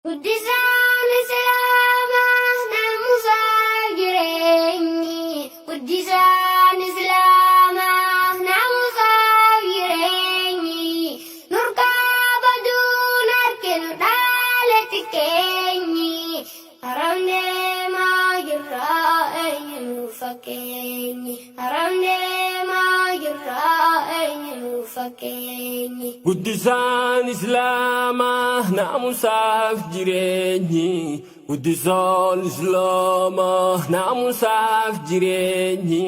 Guddisaan Islaamaa naamusaa jireenyi. Guddisaan Islaamaa naamusaa jireenyi. Nurkaa baduun harkinu dhaalatti keenyi. Haram deemaa jirraa eenyu fakkeenyi. Haram deemaa jirraa eenyu fakkeenyi. Guddisaan Islaamaa naamusaaf jireenyi. Guddisaan Islaamaa naamusaaf jireenyi.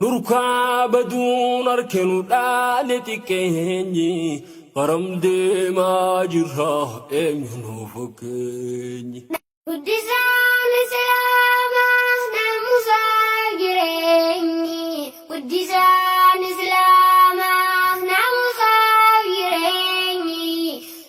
Nurkaa baduun harkinu dhaalatti keenyi. Haram deemaa jirraa eenyu fakkeenyi. Guddisaan Islaamaa naamusaa jireenyi. Guddisaan Islaamaa naamusaa jireenyi.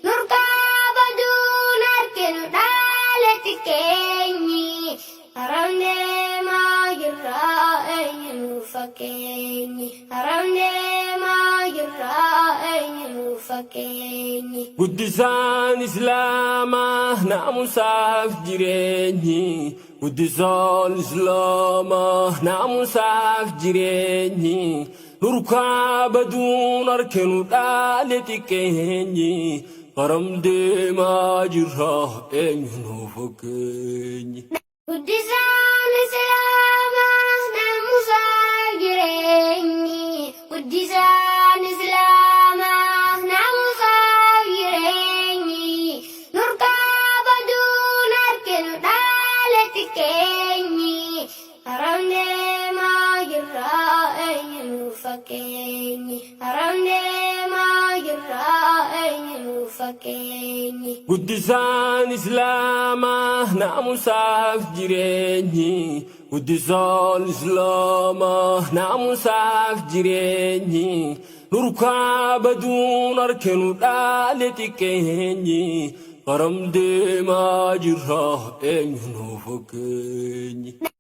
Nurkaa baduun harkinu dhaalatti keenyi. Haram deemaa jirraa eenyu fakkeenyi. Haram deemaa jirraa eenyu fakkeenyi. Guddisaan Islaamaa naamusaaf jireenyi. Guddisaan Islaamaa naamusaaf jireenyi. Nurkaa baduun harkinu dhaalatti keenyi. Haram deemaa jirraa eenyu fakkeenyi. Guddisaan Islaamaa naamusaa jireenyi. Guddisaan Islaamaa naamusaa jireenyi. Nurkaa baduun harkinu dhaalatti keenyi. Haram deemaa jirraa eenyu fakkeenyi. Haram deemaa jirraa eenyu fakkeenyi. Guddisaan Islaamaa naamusaaf jireenyi. Guddisaan Islaamaa naamusaaf jireenyi. Nurkaa baduun harkinu dhaalatti keenyi. Haram deemaa jirraa eenyu fakkeenyi.